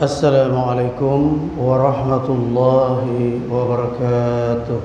السلام عليكم ورحمة الله وبركاته.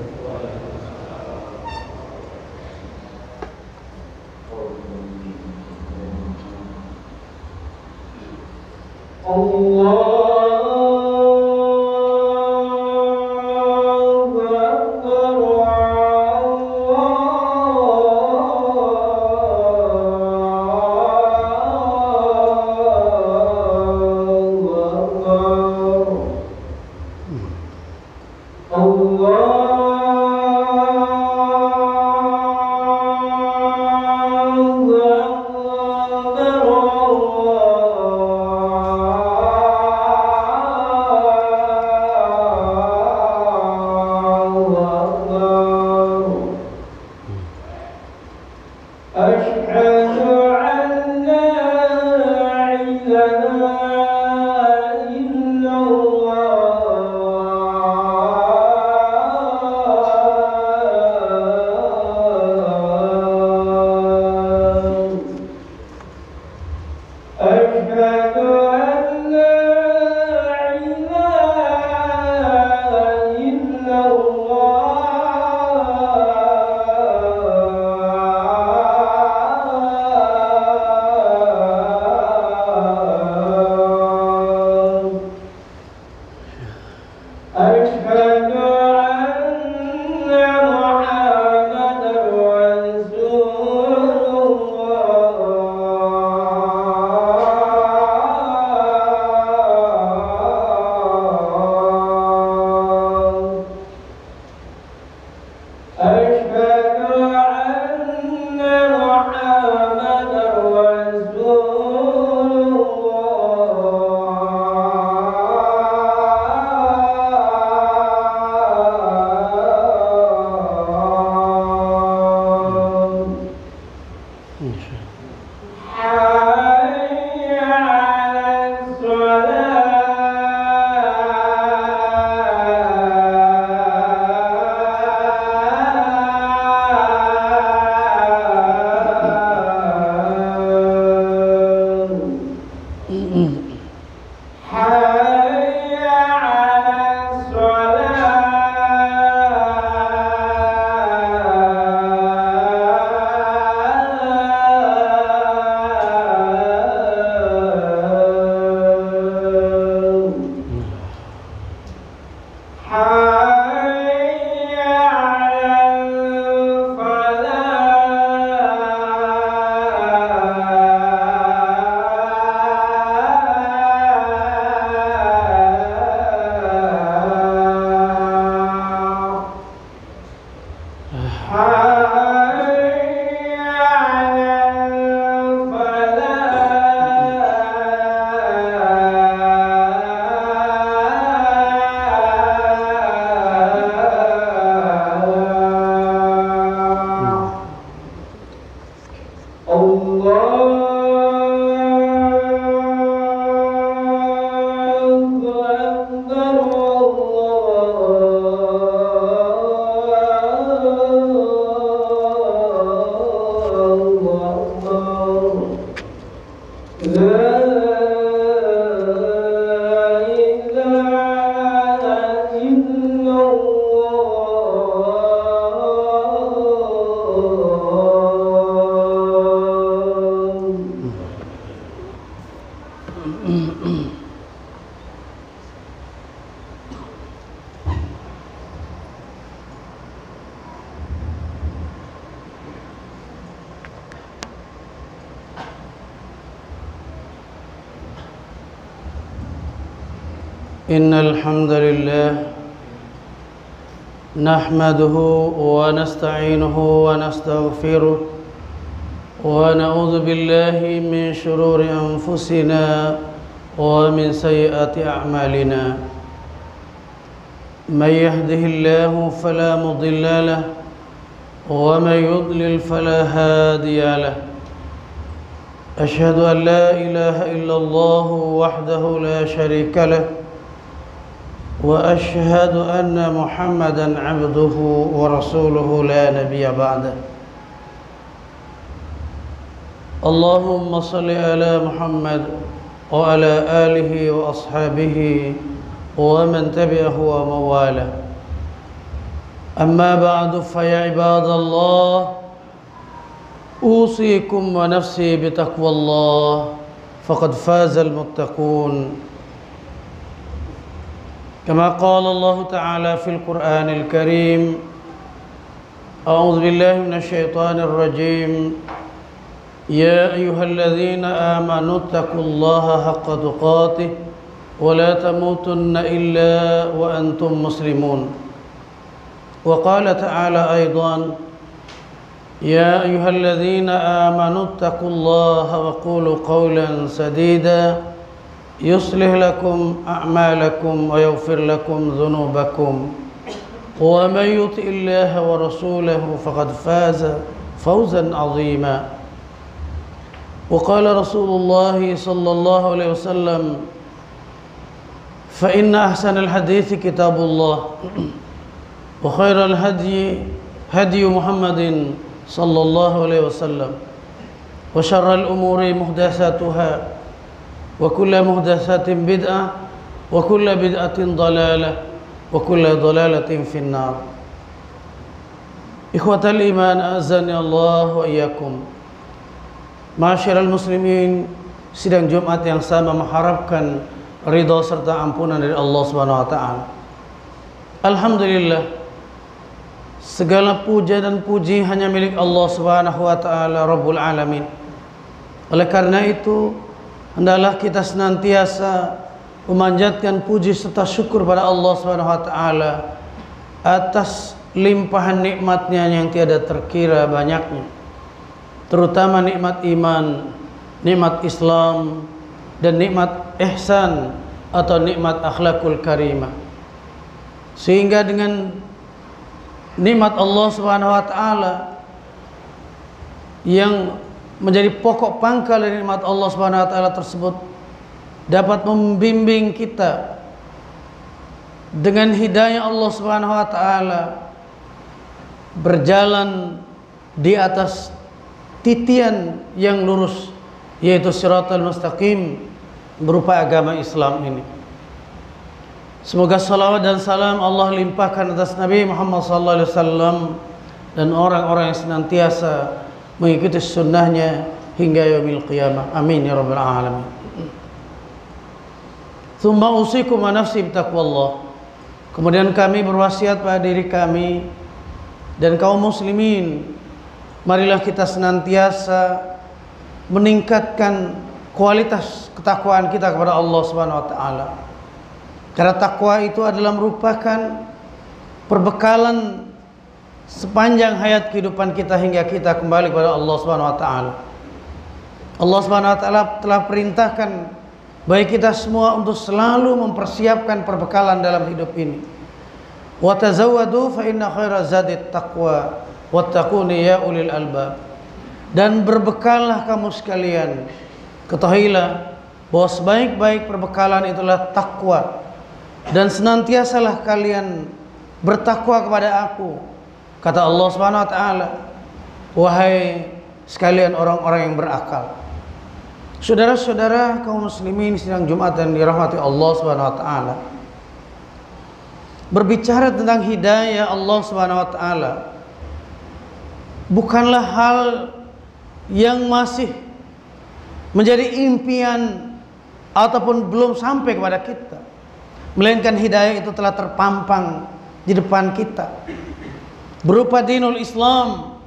إن الحمد لله نحمده ونستعينه ونستغفره ونعوذ بالله من شرور أنفسنا ومن سيئات أعمالنا. من يهده الله فلا مضل له ومن يضلل فلا هادي له. أشهد أن لا إله إلا الله وحده لا شريك له وأشهد أن محمدًا عبده ورسوله لا نبي بعده. اللهم صل على محمد وعلى آله وأصحابه ومن تبعه ومواله. أما بعد فيا عباد الله أوصيكم ونفسي بتقوى الله فقد فاز المتقون. كما قال الله تعالى في القرآن الكريم: أعوذ بالله من الشيطان الرجيم. يا أيها الذين آمنوا اتقوا الله حق تقاته ولا تموتن إلا وأنتم مسلمون. وقال تعالى أيضا: يا أيها الذين آمنوا اتقوا الله وقولوا قولا سديدا يصلح لكم أعمالكم ويغفر لكم ذنوبكم ومن يطع الله ورسوله فقد فاز فوزا عظيما. وقال رسول الله صلى الله عليه وسلم: فإن أحسن الحديث كتاب الله وخير الهدي هدي محمد صلى الله عليه وسلم وشر الأمور محدثاتها وكل محدثة بدعة وكل بدعة ضلالة وكل ضلالة في النار. إخوة الإيمان أعزني الله وإياكم. Ma'asyiral muslimin, sidang Jumat yang sama mengharapkan ridha serta ampunan dari Allah Subhanahu wa taala. Alhamdulillah, segala puja dan puji hanya milik Allah Subhanahu wa taala Rabbul Alamin. Oleh karena itu, hendaklah kita senantiasa memanjatkan puji serta syukur pada Allah Subhanahu wa taala atas limpahan nikmatnya yang tiada terkira banyaknya, terutama nikmat iman, nikmat Islam, dan nikmat ihsan atau nikmat akhlakul karimah. Sehingga dengan nikmat Allah Subhanahu wa taala yang menjadi pokok pangkal dari nikmat Allah Subhanahu wa taala tersebut dapat membimbing kita dengan hidayah Allah Subhanahu wa taala berjalan di atas titian yang lurus, yaitu siratal mustaqim, berupa agama Islam ini. Semoga salawat dan salam Allah limpahkan atas Nabi Muhammad SAW dan orang-orang yang senantiasa mengikuti sunnahnya hingga yaumil qiyamah. Amin ya rabbal alamin. Tsumma usikum wa nafsi bitaqwallah. Kemudian kami berwasiat pada diri kami dan kaum muslimin, marilah kita senantiasa meningkatkan kualitas ketakwaan kita kepada Allah Subhanahu wa taala. Karena takwa itu adalah merupakan perbekalan sepanjang hayat kehidupan kita hingga kita kembali kepada Allah Subhanahu wa taala. Allah Subhanahu wa taala telah perintahkan bagi kita semua untuk selalu mempersiapkan perbekalan dalam hidup ini. Wa tazawwadu fa inna khaira zadit taqwa wattaquni ya ulil albab. Dan berbekallah kamu sekalian, ketahuilah bahwa sebaik-baik perbekalan itulah takwa, dan senantiasalah kalian bertakwa kepada aku, kata Allah Subhanahu wa taala, wahai sekalian orang-orang yang berakal. Saudara-saudara kaum muslimin sidang Jumat dan dirahmati Allah Subhanahu wa taala, berbicara tentang hidayah Allah Subhanahu wa taala bukanlah hal yang masih menjadi impian ataupun belum sampai kepada kita, melainkan hidayah itu telah terpampang di depan kita berupa dinul Islam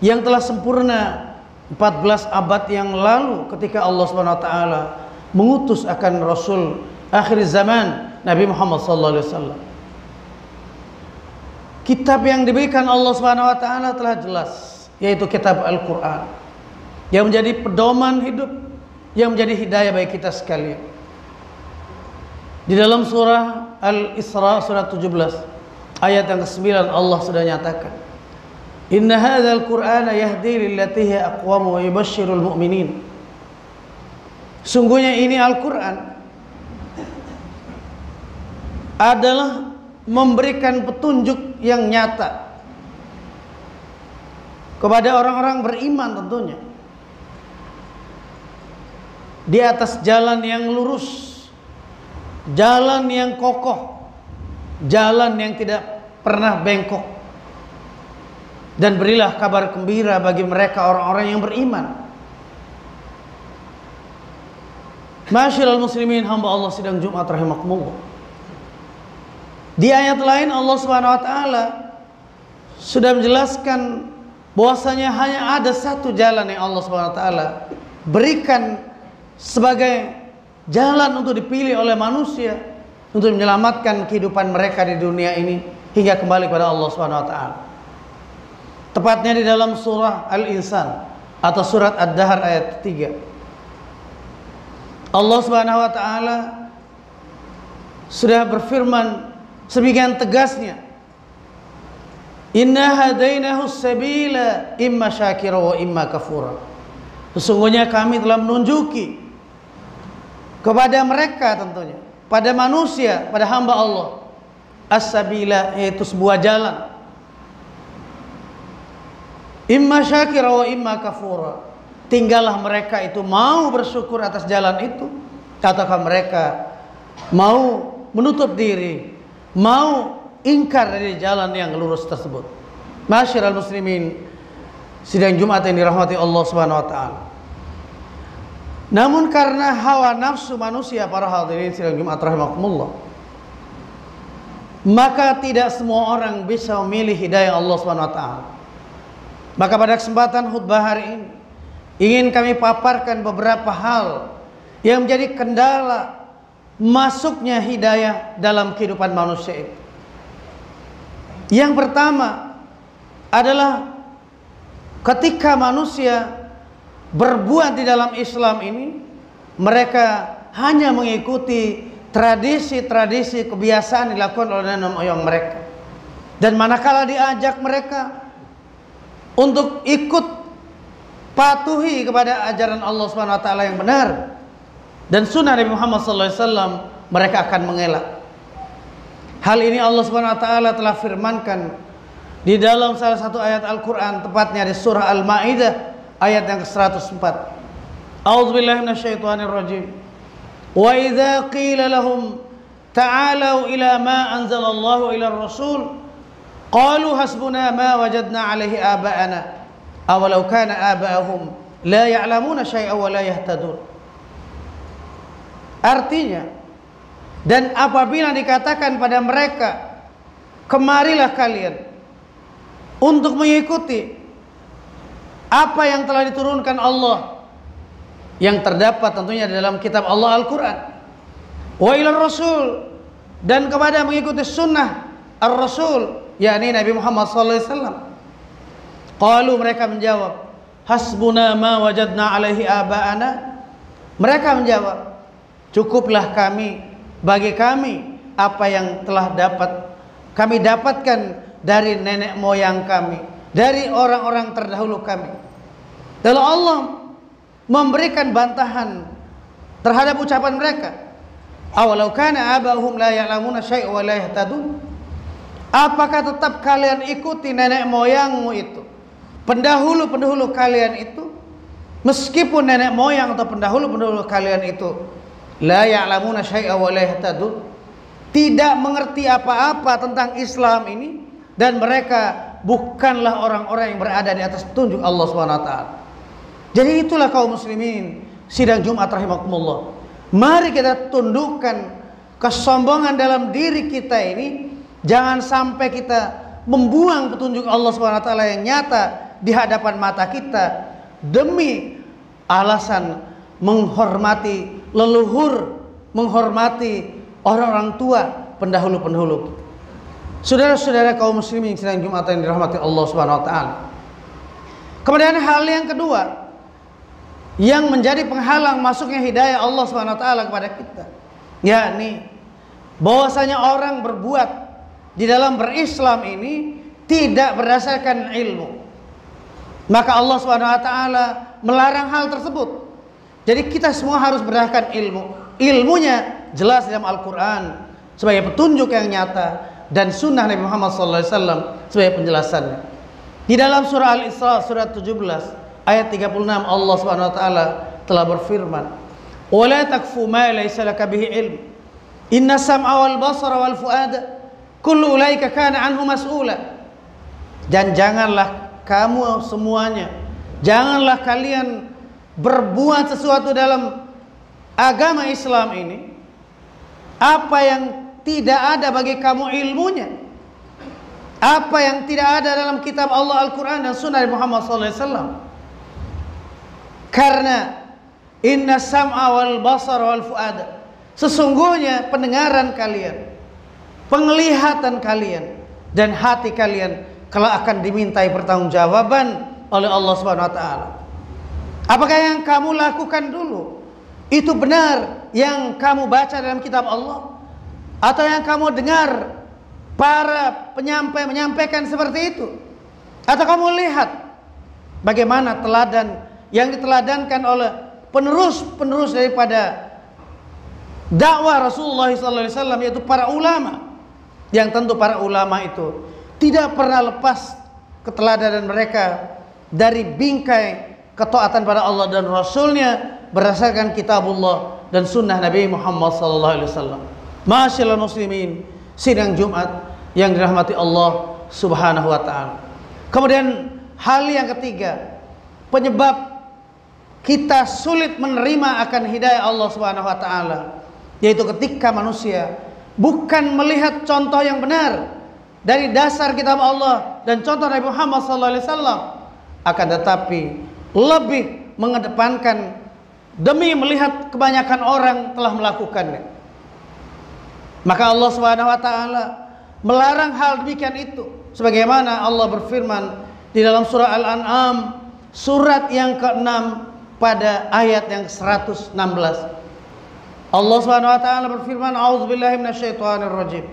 yang telah sempurna 14 abad yang lalu ketika Allah Subhanahu wa taala mengutus akan Rasul akhir zaman Nabi Muhammad sallallahu alaihi wasallam. Kitab yang diberikan Allah Subhanahu wa taala telah jelas, yaitu kitab Al-Qur'an, yang menjadi pedoman hidup, yang menjadi hidayah bagi kita sekalian. Di dalam surah Al-Isra surat 17 ayat yang ke-9 Allah sudah nyatakan, inna hadzal qur'ana yahdi lillati hiya aqwam wa yubashshirul mu'minin. Sungguhnya ini Al-Qur'an adalah memberikan petunjuk yang nyata kepada orang-orang beriman tentunya, di atas jalan yang lurus, jalan yang kokoh, jalan yang tidak pernah bengkok. Dan berilah kabar gembira bagi mereka orang-orang yang beriman. Masyiral muslimin, hamba Allah sidang Jumat rahimakumullah. Di ayat lain Allah Subhanahu wa taala sudah menjelaskan bahwasanya hanya ada satu jalan yang Allah Subhanahu wa taala berikan sebagai jalan untuk dipilih oleh manusia untuk menyelamatkan kehidupan mereka di dunia ini hingga kembali kepada Allah Subhanahu wa taala. Tepatnya di dalam surah Al-Insan atau surat Ad-Dahr ayat 3. Allah Subhanahu wa taala sudah berfirman sedemikian tegasnya, inna hadainahu sabila imma syakira wa imma kafura. Sesungguhnya kami telah menunjuki kepada mereka, tentunya pada manusia, pada hamba Allah, as-sabila, yaitu sebuah jalan, imma syakira wa imma kafura. Tinggallah mereka itu mau bersyukur atas jalan itu, ataukah mereka mau menutup diri, mau ingkar dari jalan yang lurus tersebut. Masyiral muslimin sidang Jumat yang dirahmati Allah Subhanahu wa taala. Namun karena hawa nafsu manusia, para hadirin sidang Jumat rahimakumullah, maka tidak semua orang bisa memilih hidayah Allah Subhanahu wa taala. Maka pada kesempatan khutbah hari ini ingin kami paparkan beberapa hal yang menjadi kendala masuknya hidayah dalam kehidupan manusia itu. Yang pertama adalah ketika manusia berbuat di dalam Islam ini, mereka hanya mengikuti tradisi-tradisi kebiasaan dilakukan oleh nenek moyang mereka. Dan manakala diajak mereka untuk ikut patuhi kepada ajaran Allah Subhanahu wa taala yang benar dan sunnah Nabi Muhammad sallallahu alaihi wasallam, mereka akan mengelak. Hal ini Allah Subhanahu wa taala telah firmankan di dalam salah satu ayat Al-Qur'an, tepatnya di surah Al-Maidah ayat yang ke-104. A'udzubillahi minasyaitonirrajim. Wa idza qila lahum ta'alu ila ma anzalallahu ila ar-rasul qalu hasbuna ma wajadna alaihi aba'ana awalau kana aba'ahum la ya'lamuna syai'an wa la yahtadun. Artinya, dan apabila dikatakan pada mereka, kemarilah kalian untuk mengikuti apa yang telah diturunkan Allah, yang terdapat tentunya dalam kitab Allah Al-Quran, wa ila rasul, dan kepada mengikuti sunnah ar-rasul, yakni Nabi Muhammad SAW. Qalu, mereka menjawab, hasbuna ma wajadna alaihi aba'ana. Mereka menjawab, cukuplah bagi kami apa yang telah kami dapatkan dari nenek moyang kami, dari orang-orang terdahulu kami. Lalu Allah memberikan bantahan terhadap ucapan mereka, awalau kana abahum la ya'lamuna syai'an wa la yahtadun. Apakah tetap kalian ikuti nenek moyangmu itu, pendahulu-pendahulu kalian itu, meskipun nenek moyang atau pendahulu-pendahulu kalian itu la ya'lamuna syai'an wa la yahtadun, tidak mengerti apa-apa tentang Islam ini, dan mereka bukanlah orang-orang yang berada di atas petunjuk Allah Subhanahu wa taala. Jadi itulah kaum muslimin sidang Jumat rahimakumullah. Mari kita tundukkan kesombongan dalam diri kita ini. Jangan sampai kita membuang petunjuk Allah Subhanahu wa taala yang nyata di hadapan mata kita demi alasan menghormati leluhur, menghormati orang-orang tua, pendahulu-pendahulu. Saudara-saudara kaum muslimin sidang Jumat yang dirahmati Allah Subhanahu wa taala. Kemudian hal yang kedua yang menjadi penghalang masuknya hidayah Allah Subhanahu wa taala kepada kita, yakni bahwasanya orang berbuat di dalam berislam ini tidak berdasarkan ilmu. Maka Allah Subhanahu wa taala melarang hal tersebut. Jadi kita semua harus berdasarkan ilmu. Ilmunya jelas dalam Al-Quran sebagai petunjuk yang nyata, dan sunnah Nabi Muhammad SAW sebagai penjelasannya. Di dalam surah Al-Isra surat 17 ayat 36 Allah Subhanahu wa taala telah berfirman, wa la takfu ma laysa laka bihi ilm. Inna sam'a wal basara wal fuada kullu ulaika kana anhu mas'ula. Dan janganlah kamu semuanya, janganlah kalian berbuat sesuatu dalam agama Islam ini apa yang tidak ada bagi kamu ilmunya, apa yang tidak ada dalam kitab Allah Al-Quran dan Sunnah Muhammad SAW. Karena inna sam'a wal basar wal fuada, sesungguhnya pendengaran kalian, penglihatan kalian, dan hati kalian kelak akan dimintai pertanggungjawaban oleh Allah Subhanahu wa taala. Apakah yang kamu lakukan dulu itu benar yang kamu baca dalam kitab Allah, atau yang kamu dengar para penyampai menyampaikan seperti itu, atau kamu lihat bagaimana teladan yang diteladankan oleh penerus daripada dakwah Rasulullah SAW, yaitu para ulama, yang tentu para ulama itu tidak pernah lepas keteladanan mereka dari bingkai ketaatan pada Allah dan Rasulnya berdasarkan kitabullah dan sunnah Nabi Muhammad SAW. Masyaallah muslimin, sidang Jumat yang dirahmati Allah Subhanahu wa taala. Kemudian hal yang ketiga, penyebab kita sulit menerima akan hidayah Allah Subhanahu wa taala, yaitu ketika manusia bukan melihat contoh yang benar dari dasar kitab Allah dan contoh Nabi Muhammad SAW, akan tetapi lebih mengedepankan demi melihat kebanyakan orang telah melakukannya. Maka Allah Subhanahu wa taala melarang hal demikian itu, sebagaimana Allah berfirman di dalam surah Al-An'am surat yang ke-6 pada ayat yang 116. Allah Subhanahu wa taala berfirman, a'udzubillahi minasyaitonir rajim.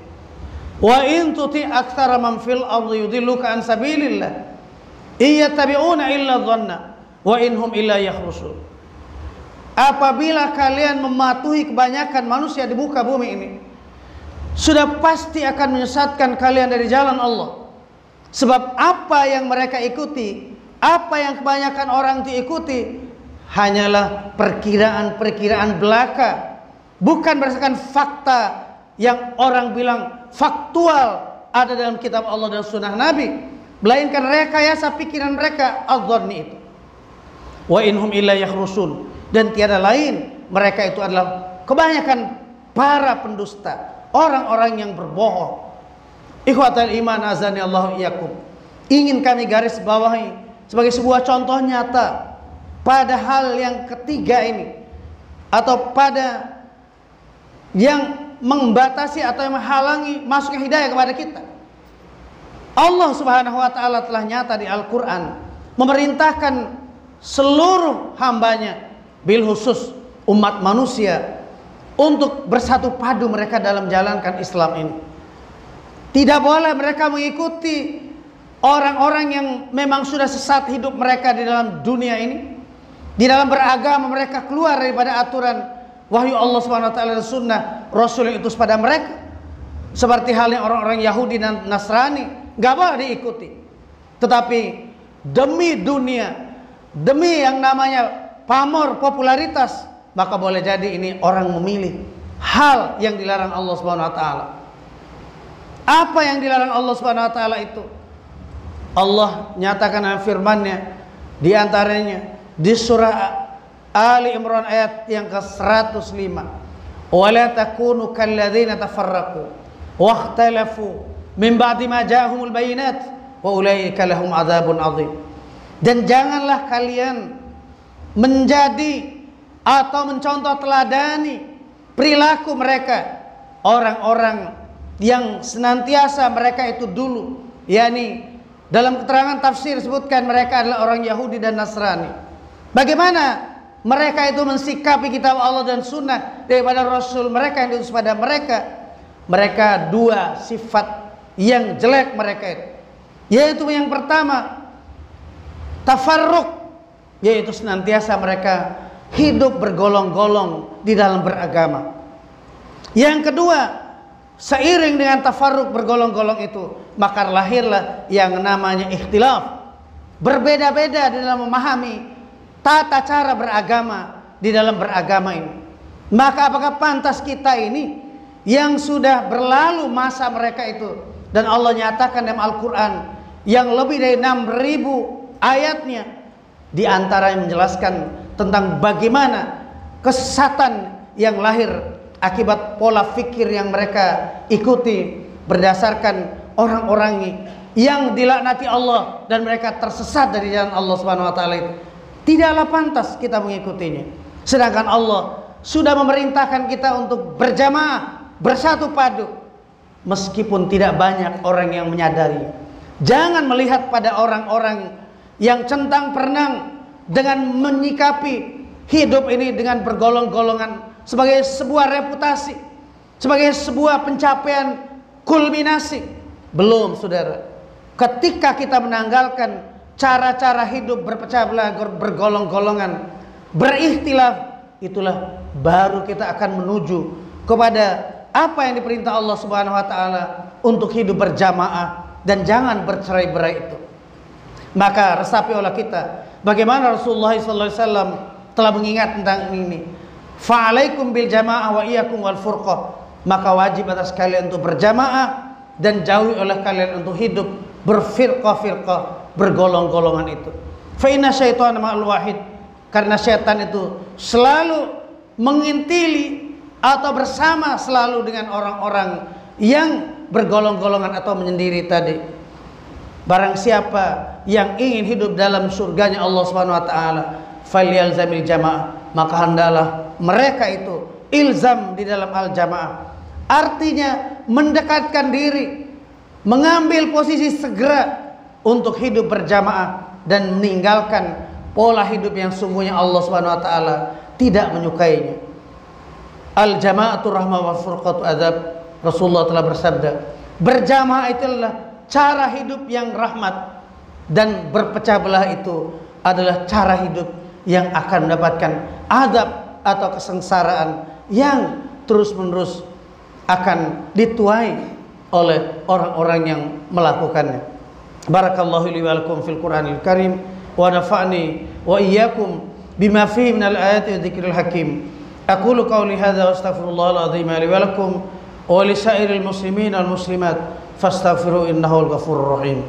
Wa in tuti' aktsara man fil ardi yudilluka an sabilillah iyattabi'una illa dhanna wa inhum illa yakhrusun. Apabila kalian mematuhi kebanyakan manusia di muka bumi ini, sudah pasti akan menyesatkan kalian dari jalan Allah. Sebab apa yang mereka ikuti, apa yang kebanyakan orang diikuti, hanyalah perkiraan-perkiraan belaka, bukan berdasarkan fakta yang orang bilang faktual ada dalam kitab Allah dan sunnah Nabi, melainkan rekayasa pikiran mereka adh-dhanni itu. Wa inhum illa yakhrusun, dan tiada lain mereka itu adalah kebanyakan para pendusta, orang-orang yang berbohong. Ikhwatal iman azani Allahu iyyakum, ingin kami garis bawahi sebagai sebuah contoh nyata pada hal yang ketiga ini, atau pada yang membatasi atau yang menghalangi masuknya hidayah kepada kita. Allah Subhanahu wa taala telah nyata di Al-Qur'an memerintahkan seluruh hambanya, bil khusus umat manusia, untuk bersatu padu mereka dalam menjalankan Islam ini. Tidak boleh mereka mengikuti orang-orang yang memang sudah sesat hidup mereka di dalam dunia ini. Di dalam beragama mereka keluar daripada aturan wahyu Allah Subhanahu wa taala dan sunnah Rasul yang utus pada mereka. Seperti halnya orang-orang Yahudi dan Nasrani, gak boleh diikuti. Tetapi demi dunia, demi yang namanya pamor popularitas, maka boleh jadi ini orang memilih hal yang dilarang Allah Subhanahu wa taala. Apa yang dilarang Allah Subhanahu wa taala itu? Allah nyatakan dalam firman-Nya, di antaranya di surah Ali Imran ayat yang ke-105, wa la takunu kalladzina tafarraqu wa ikhtalafu min ba'di ma ja'ahumul bayyinat wa ulaika lahum adzabun adzim. Dan janganlah kalian menjadi atau mencontoh teladani perilaku mereka, orang-orang yang senantiasa mereka itu dulu, yakni dalam keterangan tafsir sebutkan mereka adalah orang Yahudi dan Nasrani. Bagaimana mereka itu mensikapi kitab Allah dan sunnah daripada Rasul mereka yang diutus pada mereka. Mereka dua sifat yang jelek mereka itu, yaitu yang pertama tafarruq, yaitu senantiasa mereka hidup bergolong-golong di dalam beragama. Yang kedua, seiring dengan tafarruq bergolong-golong itu, maka lahirlah yang namanya ikhtilaf, berbeda-beda di dalam memahami tata cara beragama di dalam beragama ini. Maka apakah pantas kita ini yang sudah berlalu masa mereka itu, dan Allah nyatakan dalam Al-Quran yang lebih dari 6.000 ayatnya, di antara yang menjelaskan tentang bagaimana kesesatan yang lahir akibat pola pikir yang mereka ikuti berdasarkan orang-orang yang dilaknati Allah dan mereka tersesat dari jalan Allah Subhanahu wa taala itu. Tidaklah pantas kita mengikutinya. Sedangkan Allah sudah memerintahkan kita untuk berjamaah, bersatu padu, meskipun tidak banyak orang yang menyadari. Jangan melihat pada orang-orang yang centang perenang dengan menyikapi hidup ini dengan bergolong-golongan sebagai sebuah reputasi, sebagai sebuah pencapaian kulminasi. Belum, saudara. Ketika kita menanggalkan cara-cara hidup berpecah belah, bergolong-golongan, berikhtilaf, itulah baru kita akan menuju kepada apa yang diperintah Allah Subhanahu wa taala untuk hidup berjamaah dan jangan bercerai-berai itu. Maka resapi oleh kita bagaimana Rasulullah SAW telah mengingat tentang ini. Fa'alaikum bil jamaah wa iyyakum wal furqah. Maka wajib atas kalian untuk berjamaah dan jauhi oleh kalian untuk hidup berfirqah-firqah, bergolong-golongan itu. Fa inna syaitana ma'al wahid. Karena syaitan itu selalu mengintili atau bersama selalu dengan orang-orang yang bergolong-golongan atau menyendiri tadi. Barang siapa yang ingin hidup dalam surganya Allah Subhanahu wa taala, falyalzamil jamaah, maka hendaklah mereka itu ilzam di dalam al-jamaah. Artinya mendekatkan diri, mengambil posisi segera untuk hidup berjamaah dan meninggalkan pola hidup yang sungguhnya Allah Subhanahu wa taala tidak menyukainya. Al-jama'atu rahmah wa furqatu adzab. Rasulullah telah bersabda, berjamaah itulah cara hidup yang rahmat, dan berpecah belah itu adalah cara hidup yang akan mendapatkan azab atau kesengsaraan yang terus-menerus akan dituai oleh orang-orang yang melakukannya. Barakallahu li wa lakum fil Qur'anil Karim wa nafa'ni wa iyyakum bima fihi minal ayati wa dzikril hakim. Aqulu qawli hadza wa astaghfirullahal azim li wa lakum wa li sairil muslimin wal muslimat fastaghfiru innahu al-ghafurur rahim.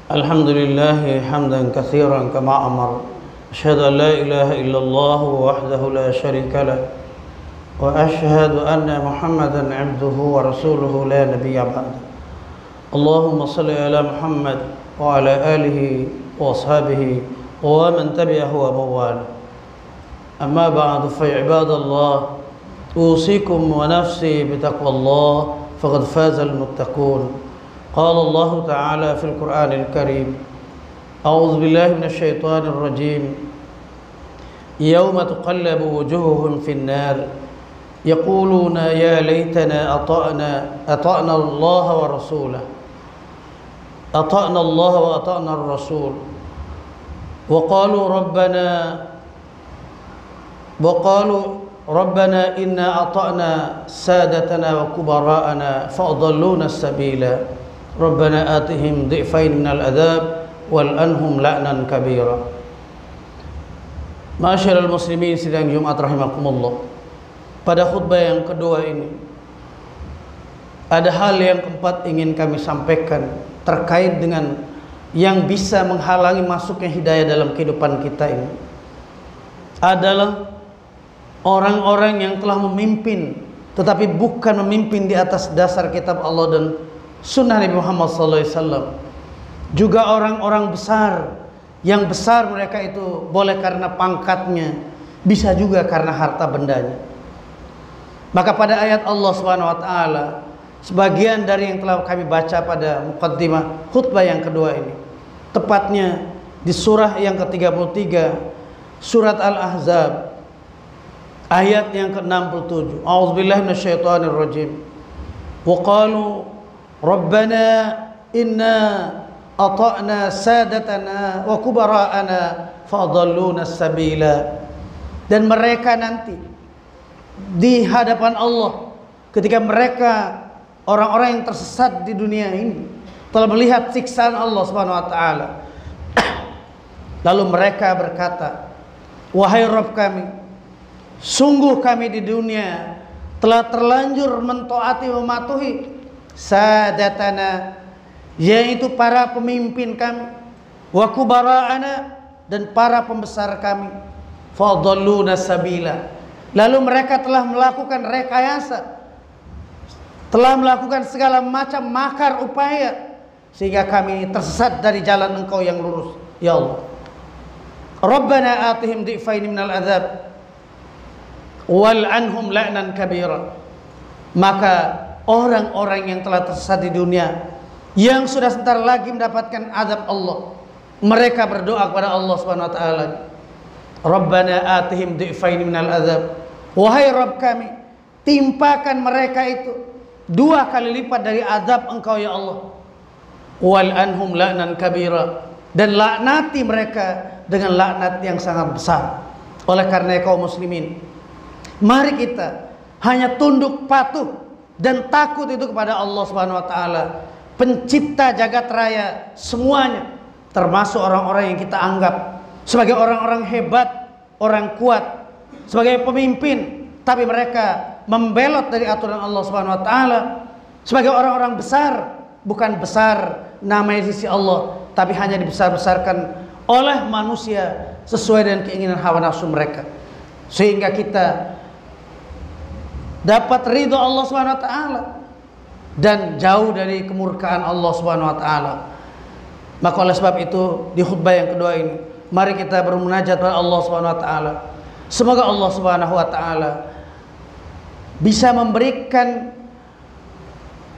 Alhamdulillah hamdan katsiran kama amar. Asyhadu an la ilaha illallah wahdahu la syarika lah wa asyhadu anna Muhammadan 'abduhu wa rasuluhu la nabiyya ba'da. Allahumma shalli ala Muhammad wa ala alihi wa ashabihi wa man tabi'ahu wa mawala. Amma ba'du fa ibadallah, usikum wa nafsi bitaqwallah faqad fazal muttaqun. Qala Allah Ta'ala fil Qur'anil Karim, a'udzu billahi minasy syaithanir rajim. Yauma tuqallabu wujuhuhum fin nar yaquluna ya laitana ata'na Allah wa rasulahu. Ata'na Allah wa ata'na ar-rasul. Wa qalu Rabbana inna ata'na sadatana wa kubara'ana fa'adalluna as-sabila. Rabbana atihim dhi'fain minal adzab wal anhum la'nan kabira. Ma'asyiral muslimin sidang Jumat rahimakumullah. Pada khutbah yang kedua ini ada hal yang keempat ingin kami sampaikan terkait dengan yang bisa menghalangi masuknya hidayah dalam kehidupan kita ini. Adalah orang-orang yang telah memimpin tetapi bukan memimpin di atas dasar kitab Allah dan sunnah Nabi Muhammad SAW. Juga orang-orang besar, yang besar mereka itu boleh karena pangkatnya, bisa juga karena harta bendanya. Maka pada ayat Allah Subhanahu wa taala, sebagian dari yang telah kami baca pada muqaddimah khutbah yang kedua ini, tepatnya di surah yang ke-33, surat Al-Ahzab, ayat yang ke-67. A'udzubillahi minasyaitonir rajim. Wa qalu Rabbana inna ata'na sadatana wa kubara'ana fadalluna sabila. Dan mereka nanti di hadapan Allah ketika mereka orang-orang yang tersesat di dunia ini telah melihat siksaan Allah Subhanahu wa taala, lalu mereka berkata, wahai Rabb kami, sungguh kami di dunia telah terlanjur mentaati mematuhi sadatana, yaitu para pemimpin kami, wa kubara'ana, dan para pembesar kami, fadalluna sabila. Lalu mereka telah melakukan rekayasa, telah melakukan segala macam makar upaya sehingga kami tersesat dari jalan Engkau yang lurus. Ya Allah, Rabbana atihim di'faini minal azab wal anhum la'nan kabira. Maka orang-orang yang telah tersesat di dunia, yang sudah sebentar lagi mendapatkan azab Allah, mereka berdoa kepada Allah Subhanahu wa taala, Rabbana atihim di'faini minal azab, wahai Rabb kami, timpakan mereka itu 2 kali lipat dari azab Engkau ya Allah. Wal anhum la'nan kabira, dan laknati mereka dengan laknat yang sangat besar. Oleh karena kaum muslimin, mari kita hanya tunduk patuh dan takut itu kepada Allah Subhanahu wa taala, pencipta jagat raya semuanya, termasuk orang-orang yang kita anggap sebagai orang-orang hebat, orang kuat, sebagai pemimpin, tapi mereka membelot dari aturan Allah Subhanahu wa taala, sebagai orang-orang besar, bukan besar namanya di sisi Allah, tapi hanya dibesar-besarkan oleh manusia sesuai dengan keinginan hawa nafsu mereka, sehingga kita dapat ridho Allah Subhanahu wa taala dan jauh dari kemurkaan Allah Subhanahu wa taala. Maka oleh sebab itu di khutbah yang kedua ini, mari kita bermunajat kepada Allah Subhanahu wa taala. Semoga Allah Subhanahu wa taala bisa memberikan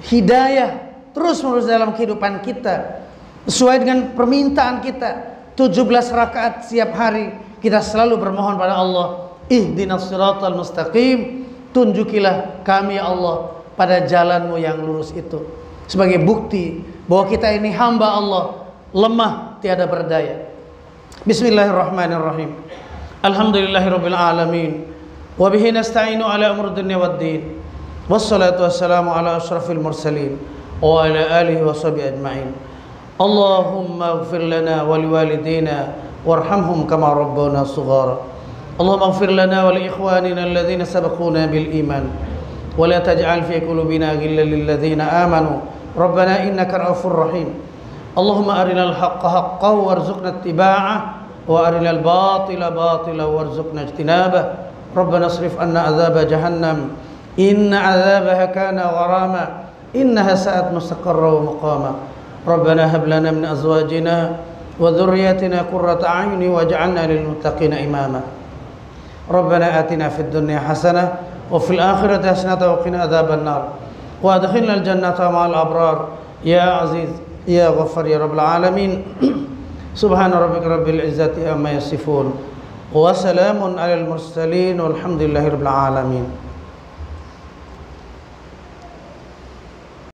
hidayah terus-menerus dalam kehidupan kita sesuai dengan permintaan kita. 17 rakaat setiap hari kita selalu bermohon pada Allah, ihdinas siratal mustaqim, tunjukilah kami ya Allah pada jalanmu yang lurus itu, sebagai bukti bahwa kita ini hamba Allah, lemah tiada berdaya. Bismillahirrahmanirrahim. Alhamdulillahirabbil alamin, wa bihi nasta'inu ala umuri dunya waddin, wassalatu wassalamu ala asyrafil mursalin wa ala alihi wa sahbihi ajma'in. Allahumma ighfir lana wa liwalidina warhamhum kama rabbana shighara. Allahumma ighfir lana wa li ikhwanina alladhina sabaquna bil iman wa la taj'al fi qulubina ghillan lil ladzina amanu rabbana innaka ra'ufur rahim. Allahumma arinal haqqa haqqan warzuqna ittiba'ah wa arinal batila batilan warzuqna ijtinabah. Rabbana asrif anna 'adzaba jahannam inna 'adzabaha kana gharama innaha sa'at mustaqarra wa muqama. Rabbana hab lana min azwajina wa dhurriyyatina qurrata a'yuni waj'alna lil muttaqina imama. Rabbana atina fid dunya hasanah wa fil akhirati hasanah wa qina adzaban nar wa adkhilna al jannata ma'al abrar ya aziz ya ghaffar ya rabbal alamin. Subhana rabbika rabbil izzati amma yasifun wa salamun alal mursalin walhamdulillahi rabbil alamin.